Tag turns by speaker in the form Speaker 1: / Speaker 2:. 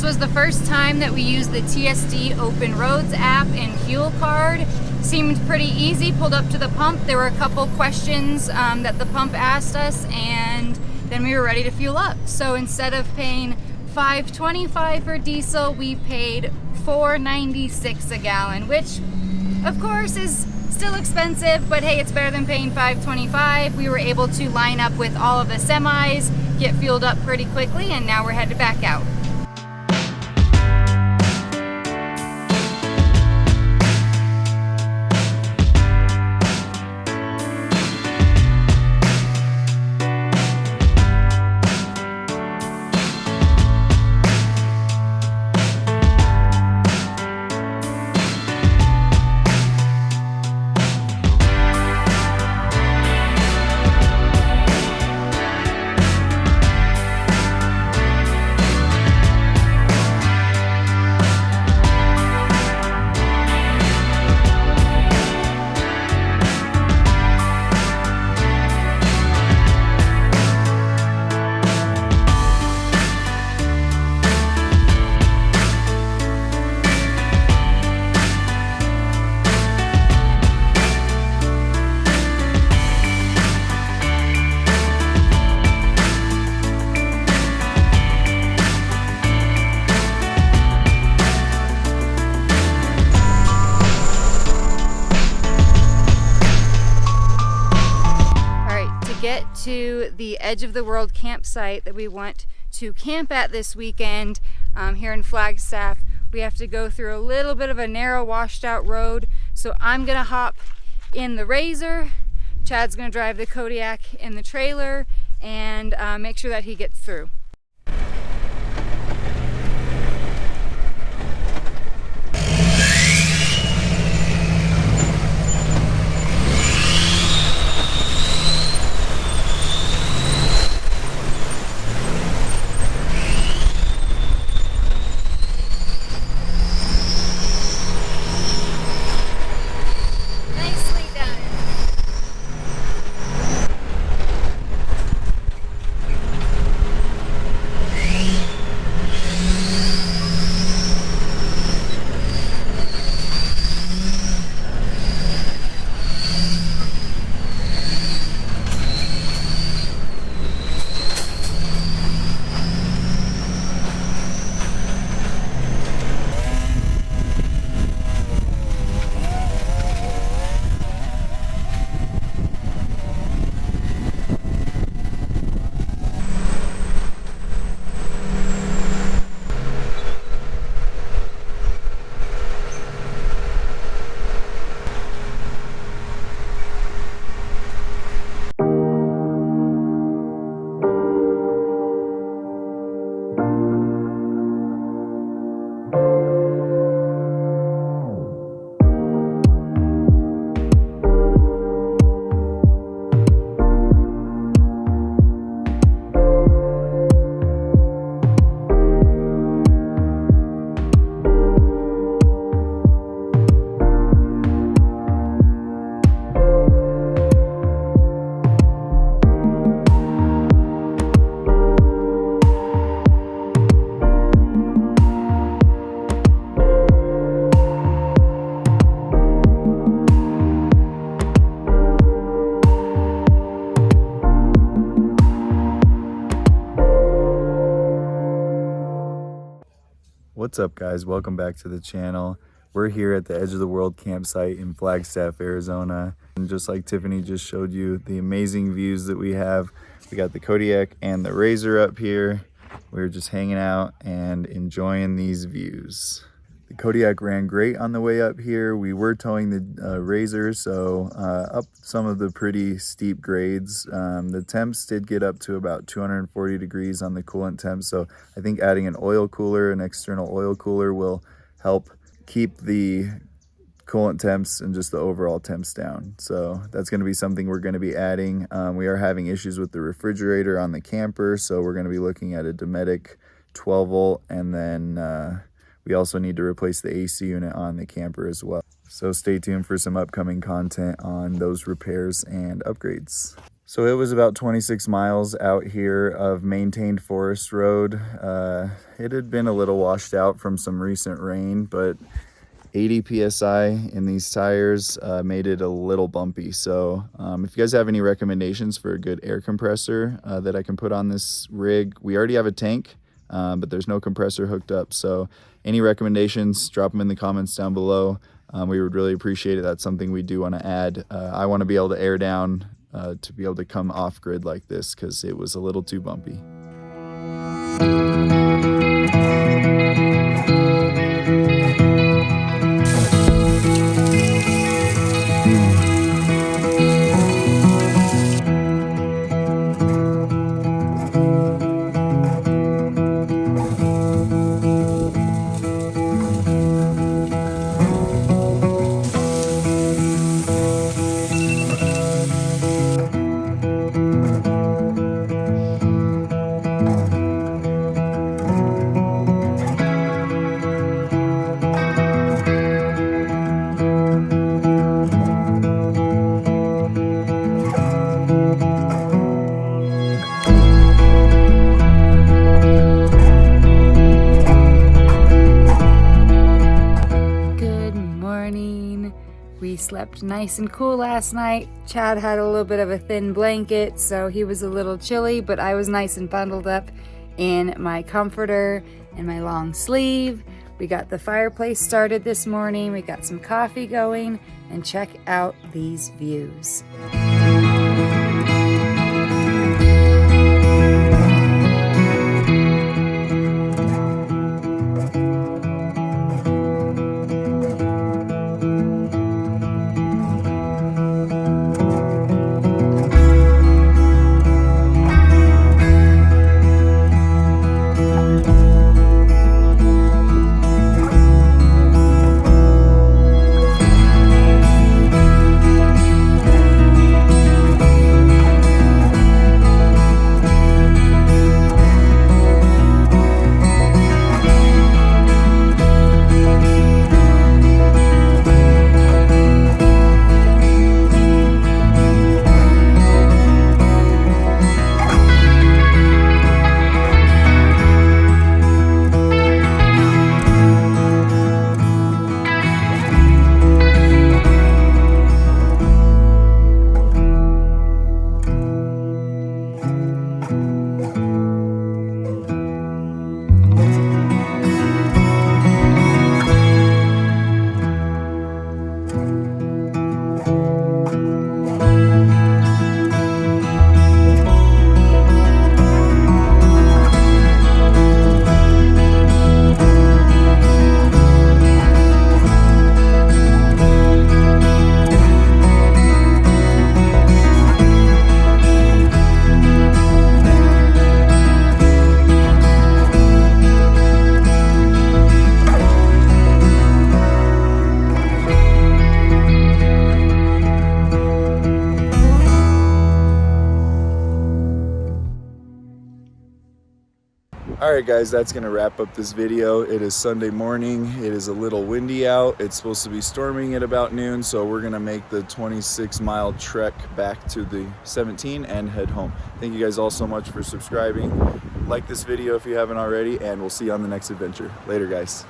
Speaker 1: This was the first time that we used the TSD Open Roads app and fuel card. Seemed pretty easy. Pulled up to the pump. There were a couple questions that the pump asked us, and then we were ready to fuel up. So instead of paying $5.25 for diesel, we paid $4.96 a gallon, which of course is still expensive, but hey, it's better than paying $5.25. We were able to line up with all of the semis, get fueled up pretty quickly, and now we're headed back out. Get to the edge of the world campsite that we want to camp at this weekend here in Flagstaff. We have to go through a little bit of a narrow washed out road, so I'm gonna hop in the Razor, Chad's gonna drive the Kodiak in the trailer, and make sure that he gets through.
Speaker 2: What's up, guys? Welcome back to the channel. We're here at the Edge of the World campsite in Flagstaff, Arizona. And just like Tiffany just showed you, the amazing views that we have. We got the Kodiak and the Razor up here. We're just hanging out and enjoying these views. The Kodiak ran great on the way up here. We were towing the Razor, so up some of the pretty steep grades. The temps did get up to about 240 degrees on the coolant temps, so I think adding an oil cooler, an external oil cooler, will help keep the coolant temps and just the overall temps down. So that's going to be something we're going to be adding. We are having issues with the refrigerator on the camper, so we're going to be looking at a Dometic 12 volt, and then we also need to replace the AC unit on the camper as well. So stay tuned for some upcoming content on those repairs and upgrades. So it was about 26 miles out here of maintained forest road. It had been a little washed out from some recent rain, but 80 psi in these tires made it a little bumpy. So if you guys have any recommendations for a good air compressor that I can put on this rig, we already have a tank, but there's no compressor hooked up. So any recommendations, drop them in the comments down below. We would really appreciate it. That's something we do want to add. I want to be able to air down to be able to come off grid like this because it was a little too bumpy.
Speaker 1: We slept nice and cool last night. Chad had a little bit of a thin blanket, so he was a little chilly, but I was nice and bundled up in my comforter and my long sleeve. We got the fireplace started this morning. We got some coffee going, and check out these views.
Speaker 2: Alright guys, that's going to wrap up this video. It is Sunday morning. It is a little windy out. It's supposed to be storming at about noon, so we're going to make the 26-mile trek back to the 17 and head home. Thank you guys all so much for subscribing. Like this video if you haven't already, and we'll see you on the next adventure. Later guys.